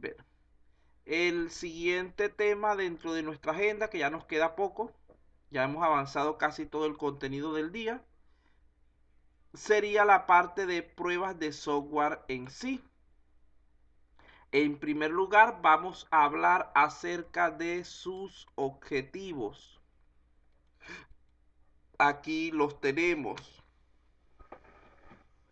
ver. El siguiente tema dentro de nuestra agenda, que ya nos queda poco, ya hemos avanzado casi todo el contenido del día, sería la parte de pruebas de software en sí. En primer lugar, vamos a hablar acerca de sus objetivos. Aquí los tenemos.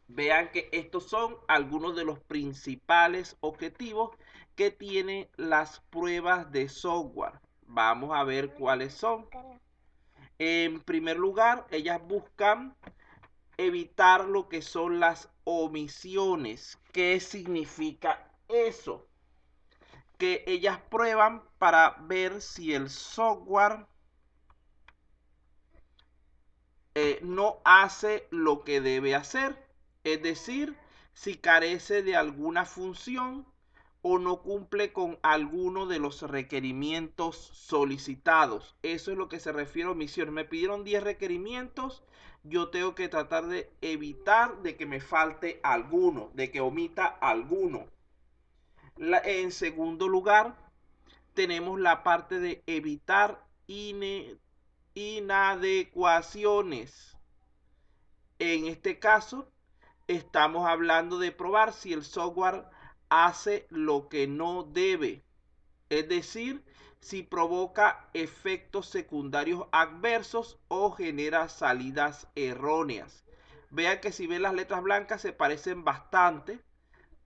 Vean que estos son algunos de los principales objetivos que tienen las pruebas de software. Vamos a ver cuáles son. En primer lugar, ellas buscan evitar lo que son las omisiones. ¿Qué significa eso? Que ellas prueban para ver si el software no hace lo que debe hacer. Es decir, si carece de alguna función o no cumple con alguno de los requerimientos solicitados. Eso es lo que se refiere a omisiones. Me pidieron 10 requerimientos, yo tengo que tratar de evitar de que me falte alguno, de que omita alguno. En segundo lugar, tenemos la parte de evitar inadecuaciones. En este caso, estamos hablando de probar si el software hace lo que no debe. Es decir, si provoca efectos secundarios adversos o genera salidas erróneas. Vean que si ven las letras blancas se parecen bastante,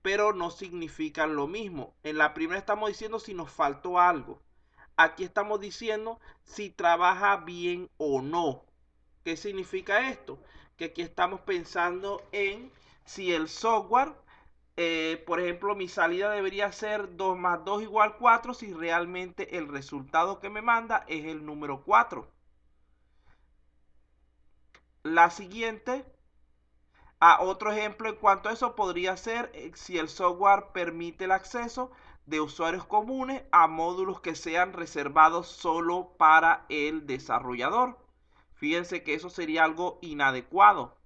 pero no significan lo mismo. En la primera estamos diciendo si nos faltó algo. Aquí estamos diciendo si trabaja bien o no. ¿Qué significa esto? Que aquí estamos pensando en si el software, por ejemplo, mi salida debería ser 2 más 2 igual 4 si realmente el resultado que me manda es el número 4. La siguiente, otro ejemplo en cuanto a eso podría ser si el software permite el acceso de usuarios comunes a módulos que sean reservados solo para el desarrollador. Fíjense que eso sería algo inadecuado.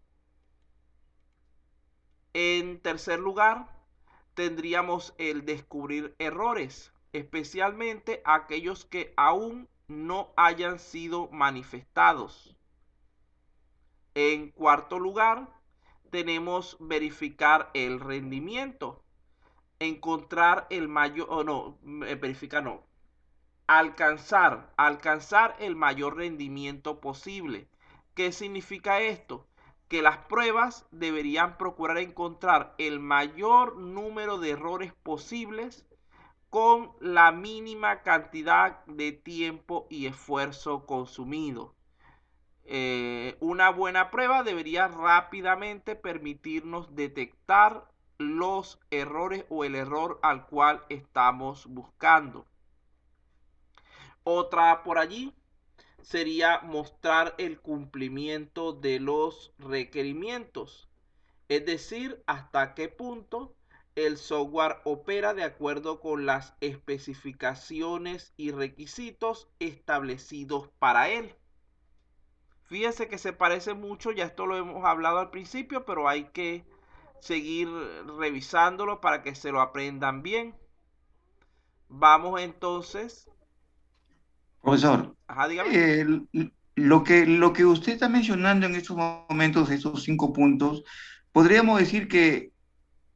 En tercer lugar, tendríamos el descubrir errores, especialmente aquellos que aún no hayan sido manifestados. En cuarto lugar, tenemos verificar el rendimiento, encontrar el mayor, o no, verificar no, alcanzar el mayor rendimiento posible. ¿Qué significa esto? Que las pruebas deberían procurar encontrar el mayor número de errores posibles con la mínima cantidad de tiempo y esfuerzo consumido. Una buena prueba debería rápidamente permitirnos detectar los errores o el error al cual estamos buscando. Otra por allí sería mostrar el cumplimiento de los requerimientos, es decir, hasta qué punto el software opera de acuerdo con las especificaciones y requisitos establecidos para él. Fíjense que se parece mucho, ya esto lo hemos hablado al principio, pero hay que seguir revisándolo para que se lo aprendan bien. Vamos entonces. Profesor, Ajá, dígame. eh, lo que usted está mencionando en estos momentos, estos 5 puntos, podríamos decir que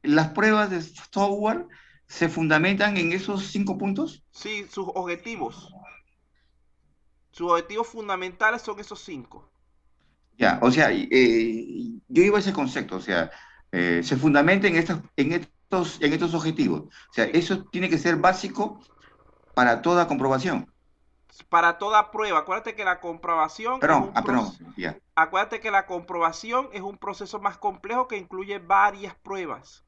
las pruebas de software se fundamentan en esos 5 puntos. Sí, sus objetivos. Sus objetivos fundamentales son esos 5. Ya, o sea, yo iba a ese concepto, o sea, se fundamenta en estos objetivos. O sea, Sí. eso tiene que ser básico para toda comprobación. Para toda prueba, acuérdate que la comprobación es un Perdón, proceso. ya. Acuérdate que la comprobación es un proceso más complejo que incluye varias pruebas.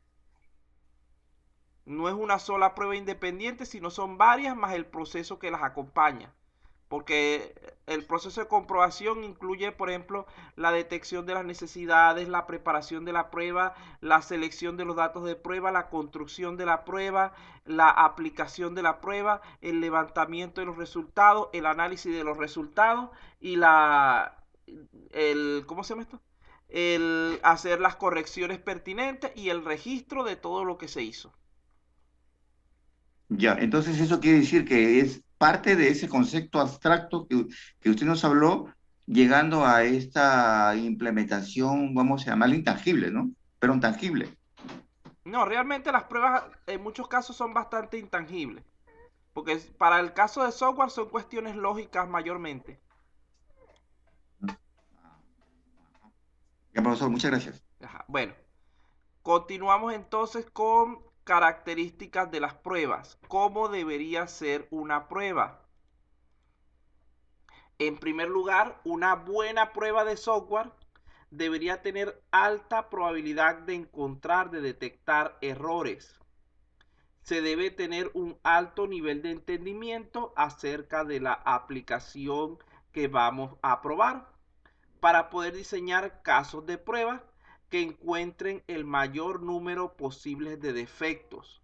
No es una sola prueba independiente, sino son varias más el proceso que las acompaña. Porque el proceso de comprobación incluye, por ejemplo, la detección de las necesidades, la preparación de la prueba, la selección de los datos de prueba, la construcción de la prueba, la aplicación de la prueba, el levantamiento de los resultados, el análisis de los resultados y ¿cómo se llama esto? El hacer las correcciones pertinentes y el registro de todo lo que se hizo. Ya, entonces eso quiere decir que es parte de ese concepto abstracto que usted nos habló, llegando a esta implementación, vamos a llamarla intangible, ¿no? Pero tangible. No, realmente las pruebas en muchos casos son bastante intangibles, porque para el caso de software son cuestiones lógicas mayormente. Ya, profesor, muchas gracias. Ajá. Bueno, continuamos entonces con características de las pruebas. ¿Cómo debería ser una prueba? En primer lugar, una buena prueba de software debería tener alta probabilidad de encontrar, de detectar errores. Se debe tener un alto nivel de entendimiento acerca de la aplicación que vamos a probar para poder diseñar casos de prueba que encuentren el mayor número posible de defectos.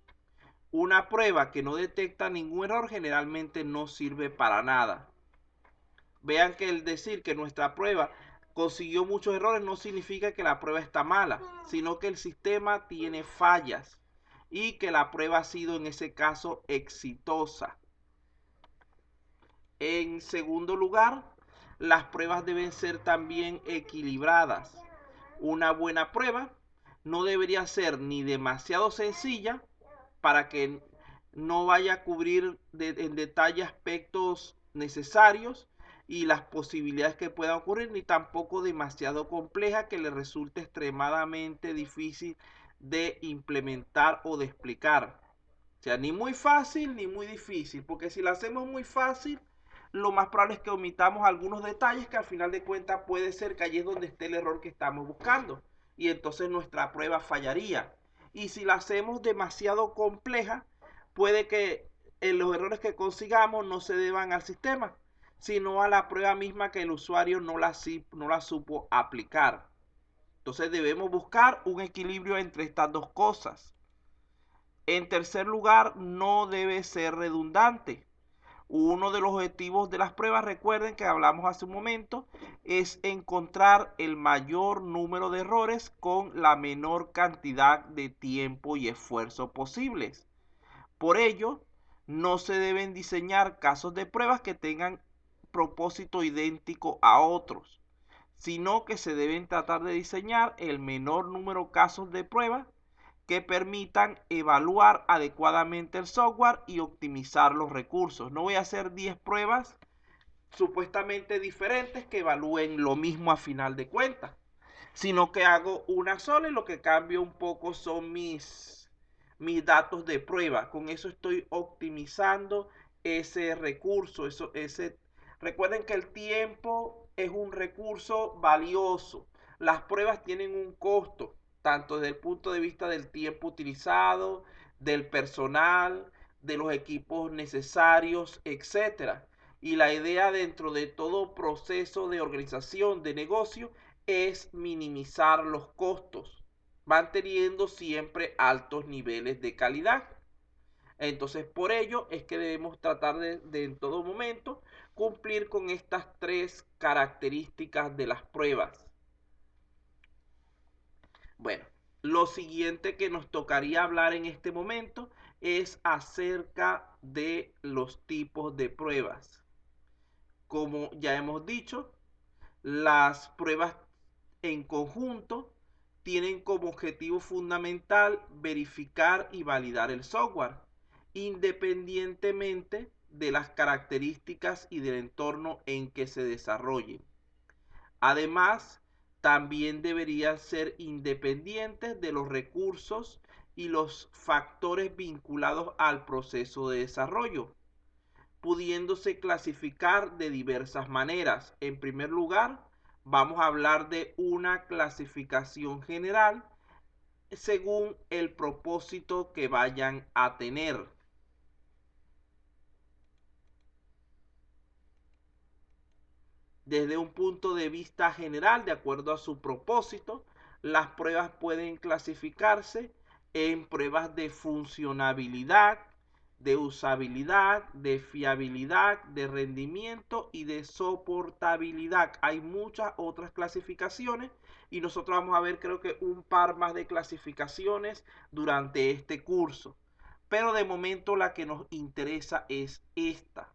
Una prueba que no detecta ningún error generalmente no sirve para nada. Vean que el decir que nuestra prueba consiguió muchos errores no significa que la prueba está mala, sino que el sistema tiene fallas y que la prueba ha sido en ese caso exitosa. En segundo lugar, las pruebas deben ser también equilibradas. Una buena prueba no debería ser ni demasiado sencilla para que no vaya a cubrir en detalle aspectos necesarios y las posibilidades que puedan ocurrir, ni tampoco demasiado compleja que le resulte extremadamente difícil de implementar o de explicar. O sea, ni muy fácil ni muy difícil, porque si la hacemos muy fácil, lo más probable es que omitamos algunos detalles que al final de cuentas puede ser que allí es donde esté el error que estamos buscando. Y entonces nuestra prueba fallaría. Y si la hacemos demasiado compleja, puede que los errores que consigamos no se deban al sistema, sino a la prueba misma que el usuario no la supo aplicar. Entonces debemos buscar un equilibrio entre estas dos cosas. En tercer lugar, no debe ser redundante. Uno de los objetivos de las pruebas, recuerden que hablamos hace un momento, es encontrar el mayor número de errores con la menor cantidad de tiempo y esfuerzo posibles. Por ello, no se deben diseñar casos de pruebas que tengan propósito idéntico a otros, sino que se deben tratar de diseñar el menor número de casos de pruebas que permitan evaluar adecuadamente el software y optimizar los recursos. No voy a hacer 10 pruebas supuestamente diferentes que evalúen lo mismo a final de cuentas, sino que hago una sola y lo que cambio un poco son mis datos de prueba. Con eso estoy optimizando ese recurso. Recuerden que el tiempo es un recurso valioso. Las pruebas tienen un costo, tanto desde el punto de vista del tiempo utilizado, del personal, de los equipos necesarios, etcétera. Y la idea dentro de todo proceso de organización de negocio es minimizar los costos, manteniendo siempre altos niveles de calidad. Entonces, por ello es que debemos tratar de en todo momento cumplir con estas tres características de las pruebas. Bueno, lo siguiente que nos tocaría hablar en este momento es acerca de los tipos de pruebas. Como ya hemos dicho, las pruebas en conjunto tienen como objetivo fundamental verificar y validar el software, independientemente de las características y del entorno en que se desarrollen. Además, también deberían ser independientes de los recursos y los factores vinculados al proceso de desarrollo, pudiéndose clasificar de diversas maneras. En primer lugar, vamos a hablar de una clasificación general según el propósito que vayan a tener. Desde un punto de vista general, de acuerdo a su propósito, las pruebas pueden clasificarse en pruebas de funcionabilidad, de usabilidad, de fiabilidad, de rendimiento y de soportabilidad. Hay muchas otras clasificaciones y nosotros vamos a ver creo que un par más de clasificaciones durante este curso. pero de momento la que nos interesa es esta.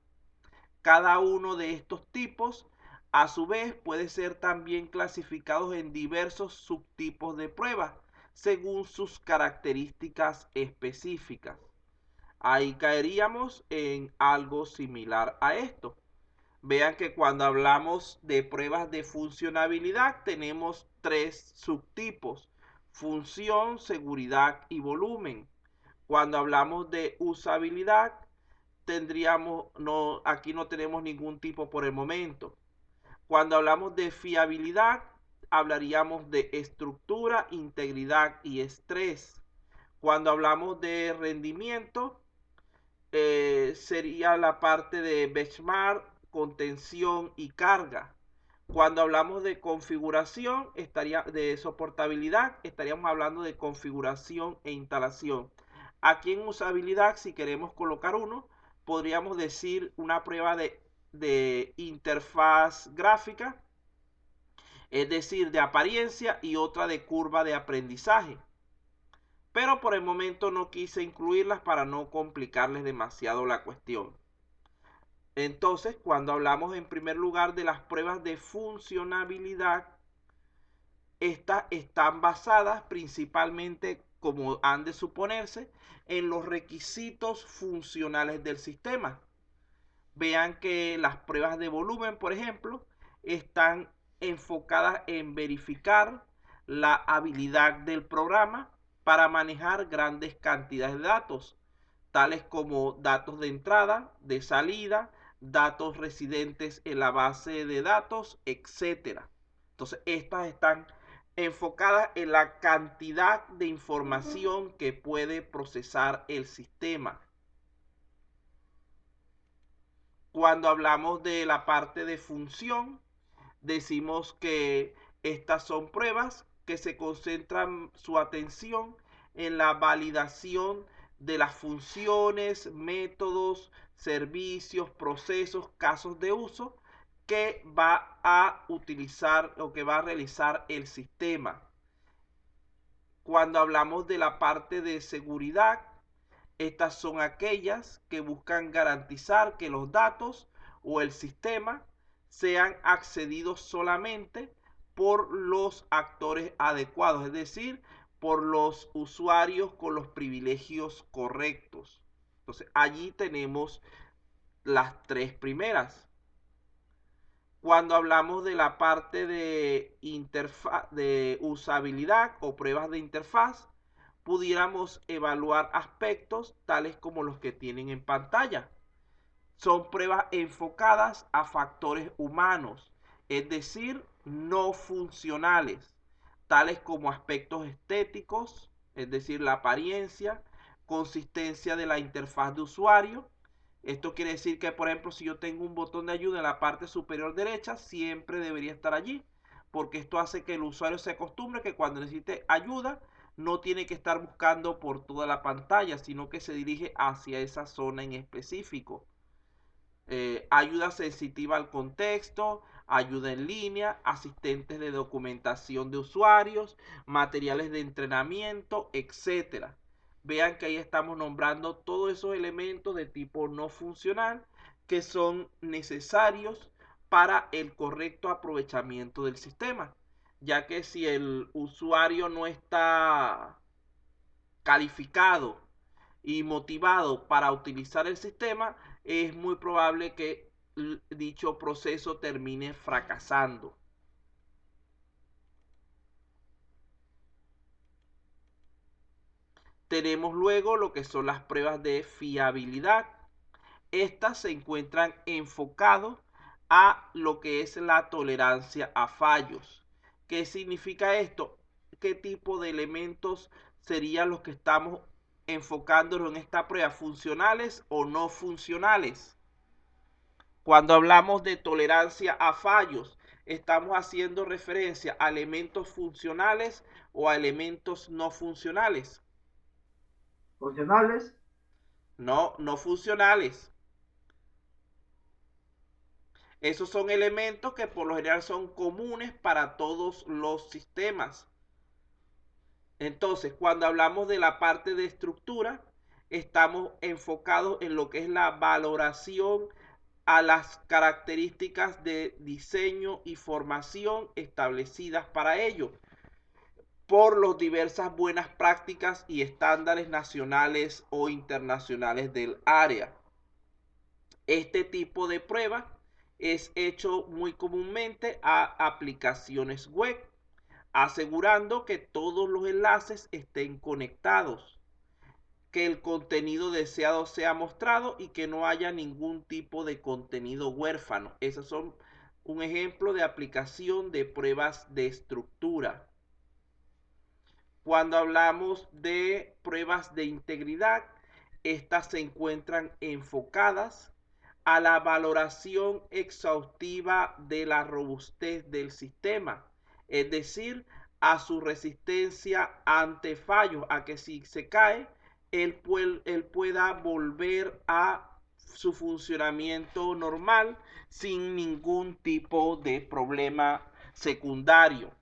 Cada uno de estos tipos, a su vez, puede ser también clasificados en diversos subtipos de pruebas, según sus características específicas. Ahí caeríamos en algo similar a esto. Vean que cuando hablamos de pruebas de funcionabilidad tenemos tres subtipos: función, seguridad y volumen. Cuando hablamos de usabilidad tendríamos, no, aquí no tenemos ningún tipo por el momento. Cuando hablamos de fiabilidad hablaríamos de estructura, integridad y estrés. Cuando hablamos de rendimiento sería la parte de benchmark, contención y carga. Cuando hablamos de configuración, de soportabilidad, estaríamos hablando de configuración e instalación. Aquí en usabilidad, si queremos colocar uno, podríamos decir una prueba de interfaz gráfica, es decir, de apariencia, y otra de curva de aprendizaje. Pero por el momento no quise incluirlas para no complicarles demasiado la cuestión. Entonces, cuando hablamos en primer lugar de las pruebas de funcionabilidad, estas están basadas principalmente, como han de suponerse, en los requisitos funcionales del sistema. Vean que las pruebas de volumen, por ejemplo, están enfocadas en verificar la habilidad del programa para manejar grandes cantidades de datos, tales como datos de entrada, de salida, datos residentes en la base de datos, etcétera. Entonces, estas están enfocadas en la cantidad de información que puede procesar el sistema. Cuando hablamos de la parte de función, decimos que estas son pruebas que se concentran su atención en la validación de las funciones, métodos, servicios, procesos, casos de uso que va a utilizar o que va a realizar el sistema. Cuando hablamos de la parte de seguridad, estas son aquellas que buscan garantizar que los datos o el sistema sean accedidos solamente por los actores adecuados, es decir, por los usuarios con los privilegios correctos. Entonces, allí tenemos las tres primeras. Cuando hablamos de la parte de usabilidad o pruebas de interfaz, pudiéramos evaluar aspectos tales como los que tienen en pantalla. Son pruebas enfocadas a factores humanos, es decir, no funcionales, tales como aspectos estéticos, es decir, la apariencia, consistencia de la interfaz de usuario. Esto quiere decir que, por ejemplo, si yo tengo un botón de ayuda en la parte superior derecha, siempre debería estar allí, porque esto hace que el usuario se acostumbre que cuando necesite ayuda, no tiene que estar buscando por toda la pantalla, sino que se dirige hacia esa zona en específico. Ayuda sensitiva al contexto, ayuda en línea, asistentes de documentación de usuarios, materiales de entrenamiento, etcétera. Vean que ahí estamos nombrando todos esos elementos de tipo no funcional que son necesarios para el correcto aprovechamiento del sistema, ya que si el usuario no está calificado y motivado para utilizar el sistema, es muy probable que dicho proceso termine fracasando. Tenemos luego lo que son las pruebas de fiabilidad. Estas se encuentran enfocadas a lo que es la tolerancia a fallos. ¿Qué significa esto? ¿Qué tipo de elementos serían los que estamos enfocándonos en esta prueba? ¿Funcionales o no funcionales? Cuando hablamos de tolerancia a fallos, estamos haciendo referencia a elementos funcionales o a elementos no funcionales. ¿Funcionales? No, no funcionales. Esos son elementos que por lo general son comunes para todos los sistemas. Entonces, cuando hablamos de la parte de estructura, estamos enfocados en lo que es la valoración a las características de diseño y formación establecidas para ello por las diversas buenas prácticas y estándares nacionales o internacionales del área. Este tipo de prueba es hecho muy comúnmente a aplicaciones web, asegurando que todos los enlaces estén conectados, que el contenido deseado sea mostrado y que no haya ningún tipo de contenido huérfano. Esos son un ejemplo de aplicación de pruebas de estructura. Cuando hablamos de pruebas de integridad, estas se encuentran enfocadas a la valoración exhaustiva de la robustez del sistema, es decir, a su resistencia ante fallos, a que si se cae, él pueda volver a su funcionamiento normal sin ningún tipo de problema secundario.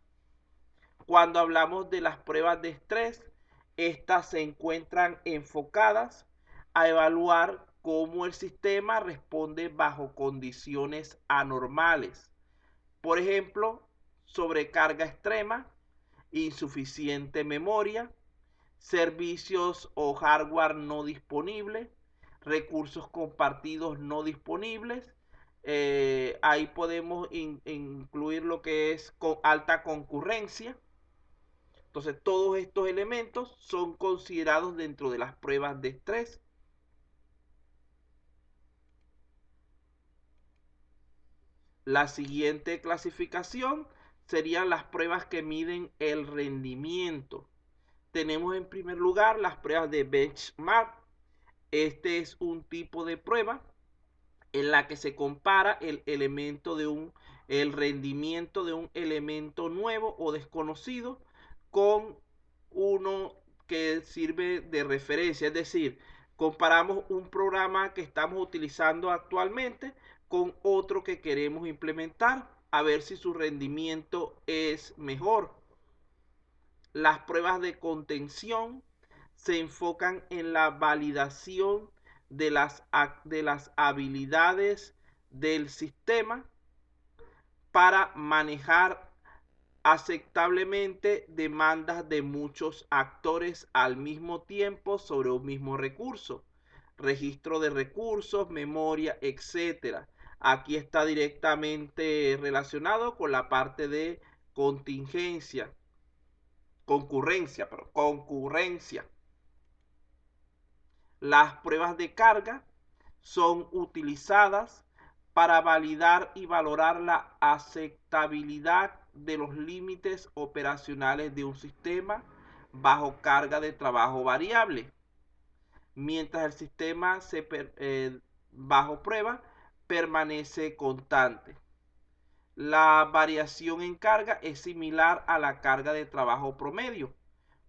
Cuando hablamos de las pruebas de estrés, estas se encuentran enfocadas a evaluar cómo el sistema responde bajo condiciones anormales. Por ejemplo, sobrecarga extrema, insuficiente memoria, servicios o hardware no disponible, recursos compartidos no disponibles. Ahí podemos incluir lo que es con alta concurrencia. Entonces, todos estos elementos son considerados dentro de las pruebas de estrés. La siguiente clasificación serían las pruebas que miden el rendimiento. Tenemos en primer lugar las pruebas de benchmark. Este es un tipo de prueba en la que se compara el rendimiento de un elemento nuevo o desconocido con uno que sirve de referencia. Es decir, comparamos un programa que estamos utilizando actualmente con otro que queremos implementar a ver si su rendimiento es mejor. Las pruebas de contención se enfocan en la validación de las habilidades del sistema para manejar aceptablemente demandas de muchos actores al mismo tiempo sobre un mismo recurso, registro de recursos, memoria, etcétera. Aquí está directamente relacionado con la parte de contingencia, concurrencia. Las pruebas de carga son utilizadas para validar y valorar la aceptabilidad de los límites operacionales de un sistema bajo carga de trabajo variable, mientras el sistema bajo prueba permanece constante. La variación en carga es similar a la carga de trabajo promedio,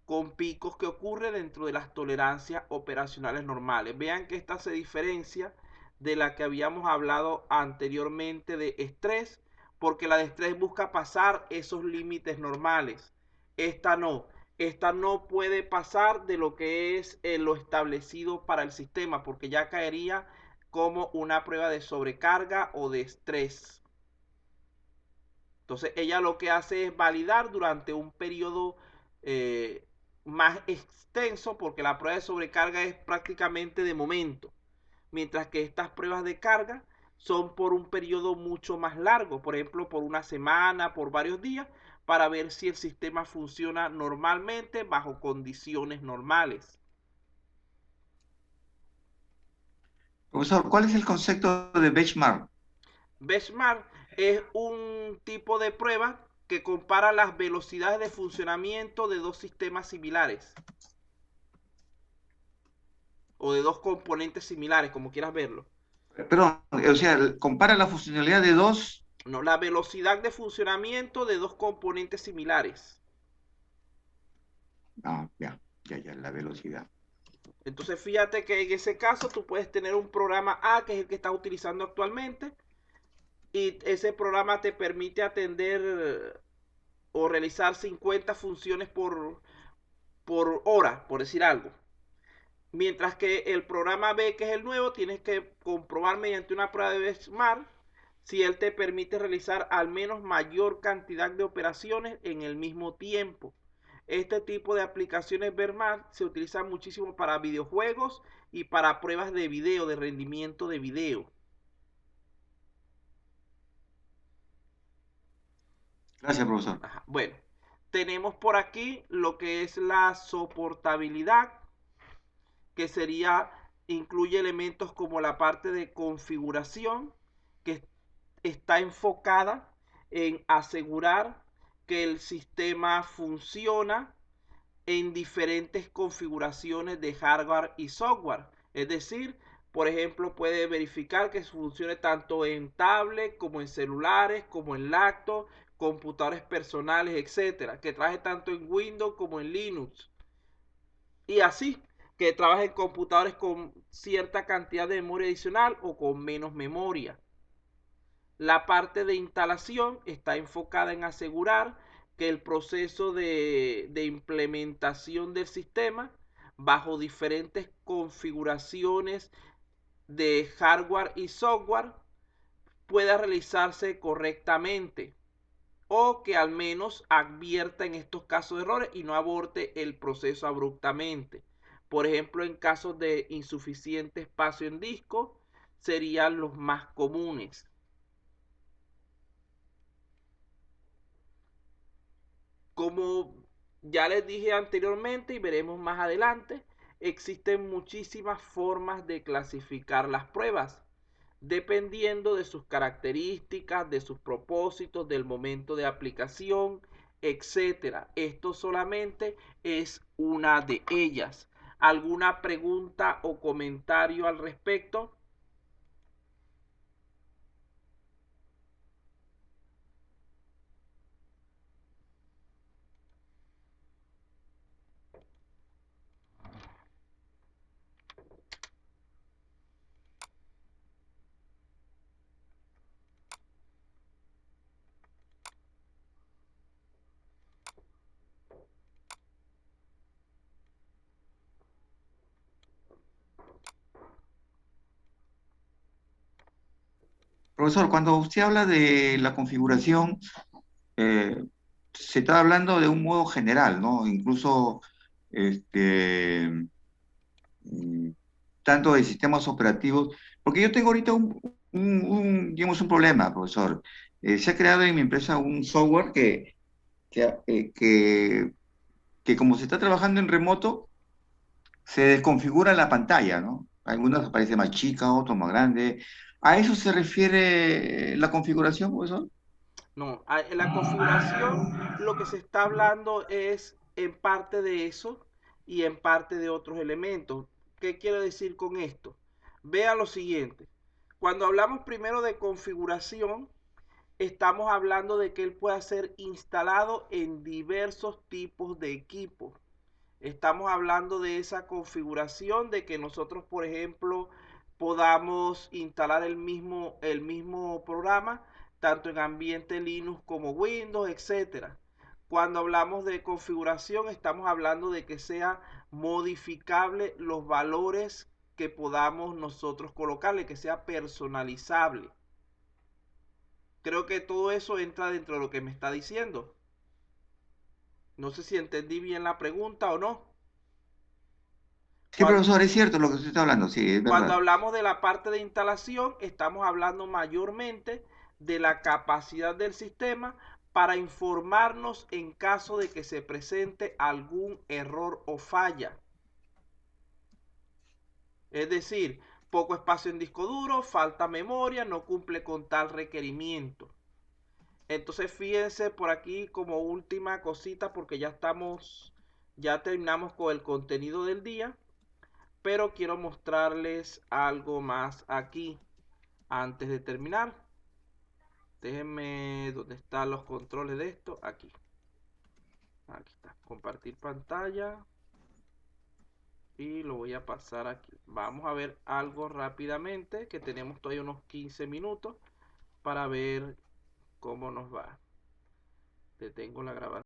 con picos que ocurren dentro de las tolerancias operacionales normales. Vean que esta se diferencia de la que habíamos hablado anteriormente de estrés, porque la de estrés busca pasar esos límites normales. Esta no puede pasar de lo que es lo establecido para el sistema, porque ya caería como una prueba de sobrecarga o de estrés. Entonces ella lo que hace es validar durante un periodo más extenso, porque la prueba de sobrecarga es prácticamente de momento, mientras que estas pruebas de carga son por un periodo mucho más largo, por ejemplo por una semana, por varios días, para ver si el sistema funciona normalmente bajo condiciones normales. Profesor, ¿cuál es el concepto de benchmark? Benchmark es un tipo de prueba que compara las velocidades de funcionamiento de dos sistemas similares o de dos componentes similares, como quieras verlo. Perdón, o sea, compara la funcionalidad de dos. No, la velocidad de funcionamiento de dos componentes similares. Ah, ya, la velocidad. Entonces fíjate que en ese caso tú puedes tener un programa A, que es el que estás utilizando actualmente, y ese programa te permite atender o realizar 50 funciones por hora, por decir algo. Mientras que el programa B, que es el nuevo, tienes que comprobar mediante una prueba de benchmark si él te permite realizar al menos mayor cantidad de operaciones en el mismo tiempo. Este tipo de aplicaciones benchmark se utilizan muchísimo para videojuegos y para pruebas de video, de rendimiento de video. Gracias, profesor. Ajá. Bueno, tenemos por aquí lo que es la soportabilidad, que sería, incluye elementos como la parte de configuración, que está enfocada en asegurar que el sistema funciona en diferentes configuraciones de hardware y software. Es decir, por ejemplo, puede verificar que funcione tanto en tablet como en celulares, como en laptop, computadores personales, etcétera, que trabaje tanto en Windows como en Linux. Y así, que trabaje en computadores con cierta cantidad de memoria adicional o con menos memoria. La parte de instalación está enfocada en asegurar que el proceso de implementación del sistema bajo diferentes configuraciones de hardware y software pueda realizarse correctamente, o que al menos advierta en estos casos de errores y no aborte el proceso abruptamente. Por ejemplo, en casos de insuficiente espacio en disco, serían los más comunes. Como ya les dije anteriormente y veremos más adelante, existen muchísimas formas de clasificar las pruebas, dependiendo de sus características, de sus propósitos, del momento de aplicación, etcétera. Esto solamente es una de ellas. ¿Alguna pregunta o comentario al respecto? Profesor, cuando usted habla de la configuración, eh, se está hablando de un modo general, ¿no? Incluso, este, mm, tanto de sistemas operativos, porque yo tengo ahorita digamos, un problema, profesor. Se ha creado en mi empresa un software que, eh, que, que como se está trabajando en remoto, se desconfigura la pantalla, ¿no? Algunas aparece más chica, otras más grande. ¿A eso se refiere la configuración, profesor? No, en la configuración lo que se está hablando es en parte de eso y en parte de otros elementos. ¿Qué quiero decir con esto? Vea lo siguiente. Cuando hablamos primero de configuración, estamos hablando de que él pueda ser instalado en diversos tipos de equipos. Estamos hablando de esa configuración de que nosotros, por ejemplo, podamos instalar el mismo programa tanto en ambiente Linux como Windows, etcétera. Cuando hablamos de configuración, estamos hablando de que sea modificable los valores que podamos nosotros colocarle, que sea personalizable. Creo que todo eso entra dentro de lo que me está diciendo. No sé si entendí bien la pregunta o no. Sí, Cuando, profesor, es cierto lo que usted está hablando, sí, es Cuando verdad. hablamos de la parte de instalación, estamos hablando mayormente de la capacidad del sistema para informarnos en caso de que se presente algún error o falla. Es decir, poco espacio en disco duro, falta memoria, no cumple con tal requerimiento. Entonces fíjense por aquí como última cosita, porque ya terminamos con el contenido del día, pero quiero mostrarles algo más aquí antes de terminar. Déjenme, ¿dónde están los controles de esto? Aquí. Aquí está. Compartir pantalla. Y lo voy a pasar aquí. Vamos a ver algo rápidamente, que tenemos todavía unos 15 minutos para ver cómo nos va. Detengo la grabación.